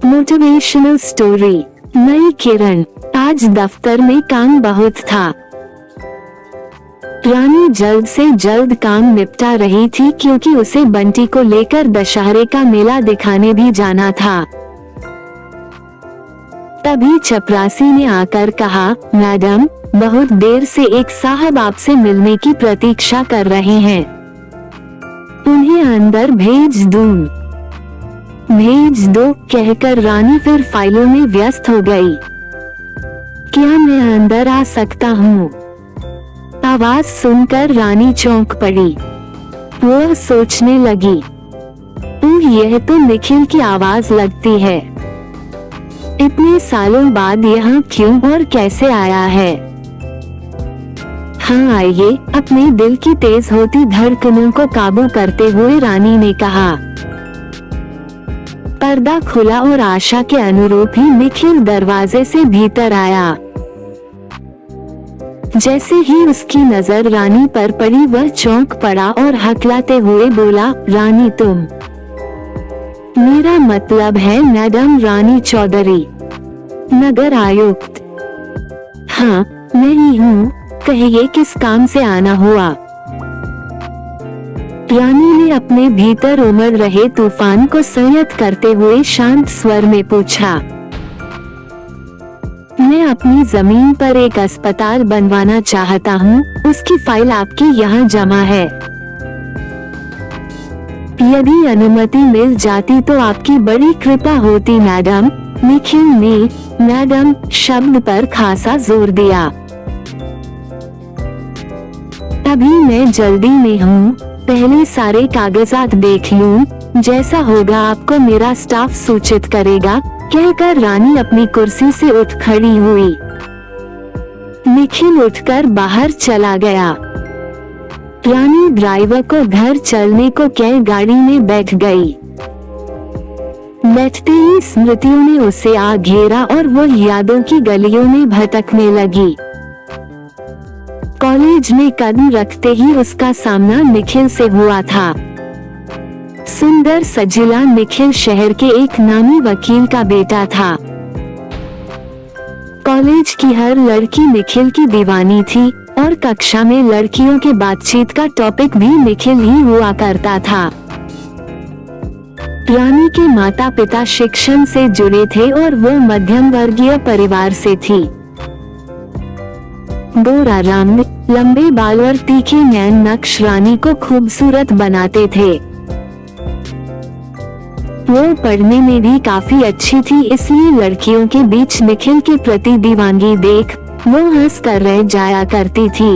Motivational story. नई किरण। आज दफ्तर में काम बहुत था। रानी जल्द से जल्द काम निपटा रही थी क्योंकि उसे बंटी को लेकर दशहरे का मेला दिखाने भी जाना था। तभी चपरासी ने आकर कहा, मैडम, बहुत देर से एक साहब आपसे मिलने की प्रतीक्षा कर रहे हैं, उन्हें अंदर भेज दूं? भेज दो, कहकर रानी फिर फाइलों में व्यस्त हो गई। क्या मैं अंदर आ सकता हूँ? आवाज सुनकर रानी चौंक पड़ी। वह सोचने लगी, यह तो निखिल की आवाज लगती है। इतने सालों बाद यहाँ क्यों और कैसे आया है? हाँ आइए, अपने दिल की तेज होती धड़कनों को काबू करते हुए रानी ने कहा। पर्दा खुला और आशा के अनुरूप ही निखिल दरवाजे से भीतर आया। जैसे ही उसकी नजर रानी पर पड़ी वह चौंक पड़ा और हकलाते हुए बोला, रानी तुम? मेरा मतलब है मैडम रानी चौधरी, नगर आयुक्त। हाँ मैं ही हूँ, कहिए किस काम से आना हुआ? रानी ने अपने भीतर उमड़ रहे तूफान को संयत करते हुए शांत स्वर में पूछा। मैं अपनी जमीन पर एक अस्पताल बनवाना चाहता हूँ, उसकी फाइल आपके यहाँ जमा है। यदि अनुमति मिल जाती तो आपकी बड़ी कृपा होती मैडम। निखिल ने मैडम शब्द पर खासा जोर दिया। अभी मैं जल्दी में हूँ, पहले सारे कागजात देख लूं, जैसा होगा आपको मेरा स्टाफ सूचित करेगा, कहकर रानी अपनी कुर्सी से उठ खड़ी हुई। निखिल उठकर बाहर चला गया। रानी ड्राइवर को घर चलने को कह गाड़ी में बैठ गई। बैठते ही स्मृतियों ने उसे आ घेरा और वो यादों की गलियों में भटकने लगी। कॉलेज में कदम रखते ही उसका सामना निखिल से हुआ था। सुंदर सजिला निखिल शहर के एक नामी वकील का बेटा था। कॉलेज की हर लड़की निखिल की दीवानी थी और कक्षा में लड़कियों के बातचीत का टॉपिक भी निखिल ही हुआ करता था। रानी के माता पिता शिक्षण से जुड़े थे और वो मध्यम वर्गीय परिवार से थी। गोरा रंग, लंबे बाल और तीखे नैन नक्श रानी को खूबसूरत बनाते थे। वो पढ़ने में भी काफी अच्छी थी, इसलिए लड़कियों के बीच निखिल के प्रति दीवानगी देख वो हंस कर रह जाया करती थी।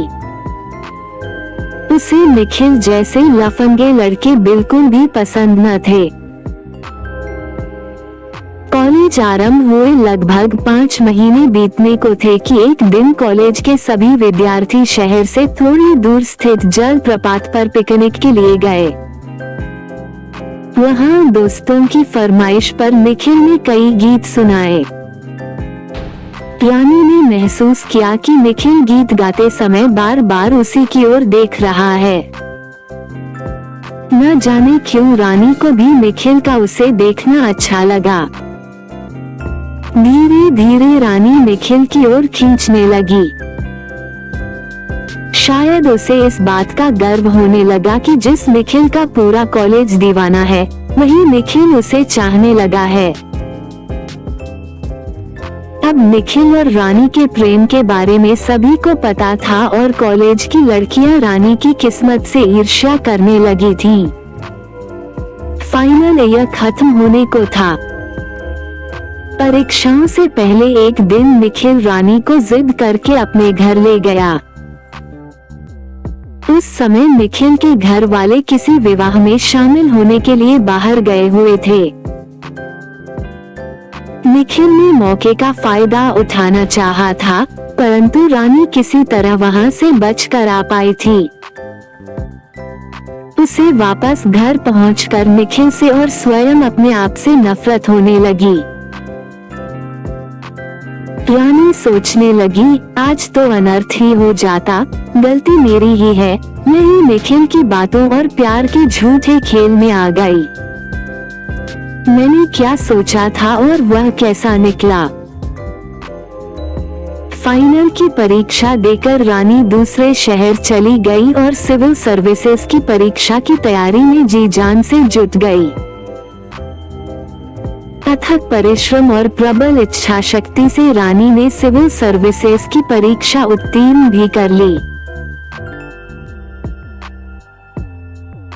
उसे निखिल जैसे लफंगे लड़के बिल्कुल भी पसंद न थे। कॉलेज आरंभ हुए लगभग 5 महीने बीतने को थे कि एक दिन कॉलेज के सभी विद्यार्थी शहर से थोड़ी दूर स्थित जल प्रपात पर पिकनिक के लिए गए। वहाँ दोस्तों की फरमाइश पर निखिल ने कई गीत सुनाए। रानी ने महसूस किया कि निखिल गीत गाते समय बार बार उसी की ओर देख रहा है। न जाने क्यों रानी को भी निखिल का उसे देखना अच्छा लगा। धीरे धीरे रानी निखिल की ओर खींचने लगी। शायद उसे इस बात का गर्व होने लगा कि जिस निखिल का पूरा कॉलेज दीवाना है, वही निखिल उसे चाहने लगा है। अब निखिल और रानी के प्रेम के बारे में सभी को पता था और कॉलेज की लड़कियां रानी की किस्मत से ईर्ष्या करने लगी थीं। फाइनल ईयर खत्म होने को था। परीक्षाओं से पहले एक दिन निखिल रानी को जिद करके अपने घर ले गया। उस समय निखिल के घर वाले किसी विवाह में शामिल होने के लिए बाहर गए हुए थे। निखिल ने मौके का फायदा उठाना चाहा था, परंतु रानी किसी तरह वहां से बचकर आ पाई थी। उसे वापस घर पहुंचकर निखिल से और स्वयं अपने आप से नफरत होने लगी। रानी सोचने लगी, आज तो अनर्थ ही हो जाता, गलती मेरी ही है, मैं ही निखिल की बातों और प्यार के झूठे खेल में आ गई। मैंने क्या सोचा था और वह कैसा निकला। फाइनल की परीक्षा देकर रानी दूसरे शहर चली गई और सिविल सर्विसेज की परीक्षा की तैयारी में जी जान से जुट गई। अथक परिश्रम और प्रबल इच्छा शक्ति से रानी ने सिविल सर्विसेज की परीक्षा उत्तीर्ण भी कर ली।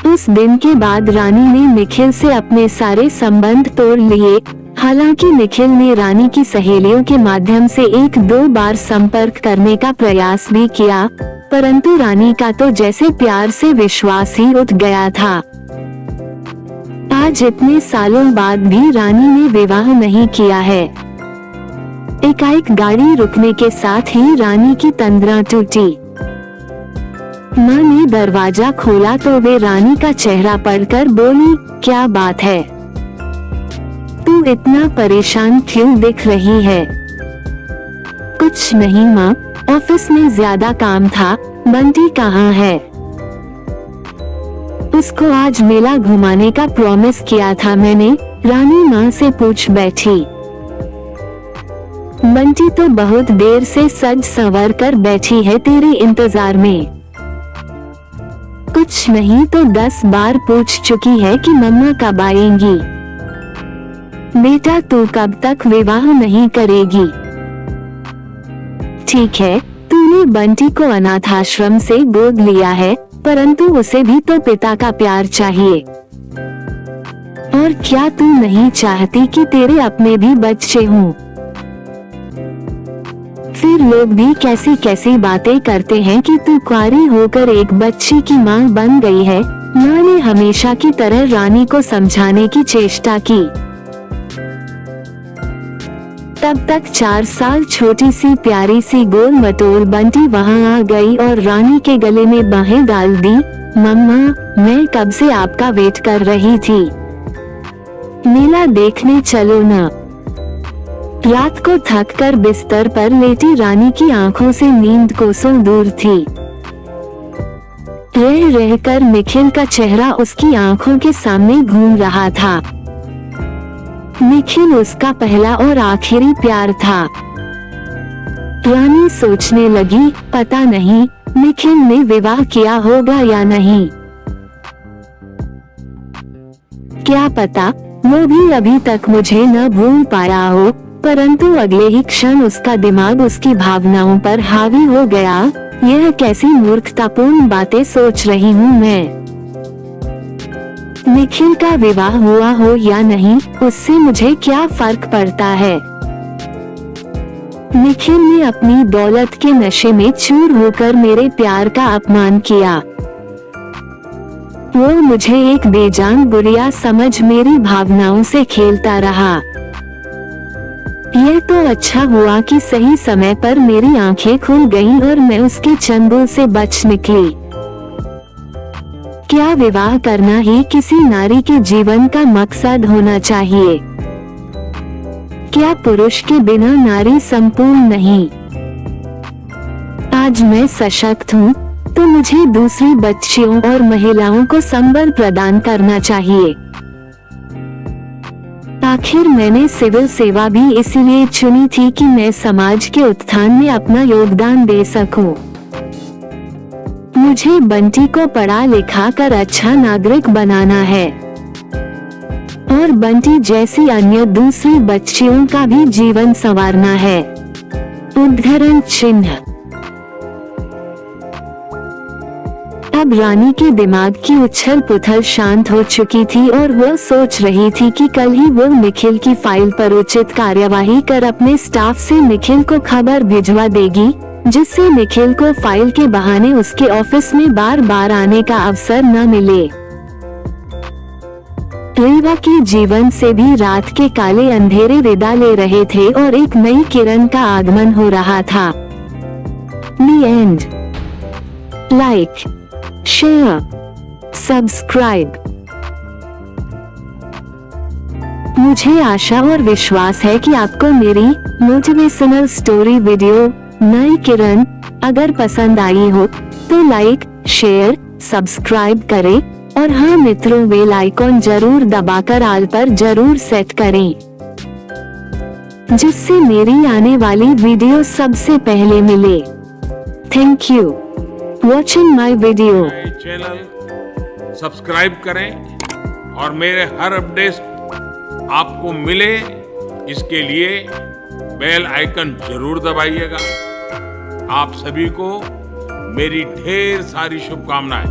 उस दिन के बाद रानी ने निखिल से अपने सारे संबंध तोड़ लिए। हालांकि निखिल ने रानी की सहेलियों के माध्यम से 1-2 बार संपर्क करने का प्रयास भी किया, परंतु रानी का तो जैसे प्यार से विश्वास ही उठ गया था। आज इतने सालों बाद भी रानी ने विवाह नहीं किया है। एकाएक गाड़ी रुकने के साथ ही रानी की तंद्रा टूटी। माँ ने दरवाजा खोला तो वे रानी का चेहरा पढ़कर बोली, क्या बात है, तू इतना परेशान क्यों दिख रही है? कुछ नहीं माँ, ऑफिस में ज्यादा काम था। बंटी कहाँ है? उसको आज मेला घुमाने का प्रॉमिस किया था मैंने, रानी माँ से पूछ बैठी। बंटी तो बहुत देर से सज संवर कर बैठी है तेरे इंतजार में। कुछ नहीं तो 10 बार पूछ चुकी है कि मम्मा कब आएंगी। बेटा तू कब तक विवाह नहीं करेगी? ठीक है, तूने बंटी को अनाथाश्रम से गोद लिया है, परंतु उसे भी तो पिता का प्यार चाहिए। और क्या तू नहीं चाहती कि तेरे अपने भी बच्चे हों? फिर लोग भी कैसी कैसी बातें करते हैं कि तू कुंवारी होकर एक बच्ची की मां बन गई है। मां ने हमेशा की तरह रानी को समझाने की चेष्टा की। तब तक 4 साल छोटी सी प्यारी सी गोल मटोल बंटी वहां आ गई और रानी के गले में बाहें डाल दी। मम्मा, मैं कब से आपका वेट कर रही थी, मेला देखने चलो ना। रात को थक कर बिस्तर पर लेटी रानी की आंखों से नींद कोसों दूर थी। रह रहकर निखिल का चेहरा उसकी आंखों के सामने घूम रहा था। निखिल उसका पहला और आखिरी प्यार था। रानी सोचने लगी, पता नहीं निखिल ने विवाह किया होगा या नहीं। क्या पता वो भी अभी तक मुझे न भूल पाया हो, परंतु अगले ही क्षण उसका दिमाग उसकी भावनाओं पर हावी हो गया। यह कैसी मूर्खतापूर्ण बातें सोच रही हूँ मैं। निखिल का विवाह हुआ हो या नहीं, उससे मुझे क्या फर्क पड़ता है। निखिल ने अपनी दौलत के नशे में चूर होकर मेरे प्यार का अपमान किया। वो मुझे एक बेजान गुड़िया समझ मेरी भावनाओं से खेलता रहा। यह तो अच्छा हुआ कि सही समय पर मेरी आंखें खुल गईं और मैं उसके चंगुल से बच निकली। क्या विवाह करना ही किसी नारी के जीवन का मकसद होना चाहिए? क्या पुरुष के बिना नारी संपूर्ण नहीं? आज मैं सशक्त हूँ तो मुझे दूसरी बच्चियों और महिलाओं को संबल प्रदान करना चाहिए। आखिर मैंने सिविल सेवा भी इसीलिए चुनी थी कि मैं समाज के उत्थान में अपना योगदान दे सकूं। मुझे बंटी को पढ़ा लिखा कर अच्छा नागरिक बनाना है और बंटी जैसी अन्य दूसरी बच्चियों का भी जीवन संवारना है। उद्धरण चिन्ह। अब रानी के दिमाग की उछल पुथल शांत हो चुकी थी और वह सोच रही थी कि कल ही वो निखिल की फाइल पर उचित कार्यवाही कर अपने स्टाफ से निखिल को खबर भिजवा देगी, जिससे निखिल को फाइल के बहाने उसके ऑफिस में बार बार आने का अवसर न मिले। रीवा के जीवन से भी रात के काले अंधेरे विदा ले रहे थे और एक नई किरण का आगमन हो रहा था। The end. Like, share, subscribe. मुझे आशा और विश्वास है कि आपको मेरी मोटिवेशनल स्टोरी वीडियो नई किरण अगर पसंद आई हो तो लाइक, शेयर, सब्सक्राइब करें और हाँ मित्रों, बेल आइकॉन जरूर दबाकर ऑल पर जरूर सेट करें, जिससे मेरी आने वाली वीडियो सबसे पहले मिले। Thank you watching my video. Channel subscribe करें और मेरे हर अपडेट आपको मिले, इसके लिए बेल आइकन जरूर दबाइएगा। आप सभी को मेरी ढेर सारी शुभकामनाएं।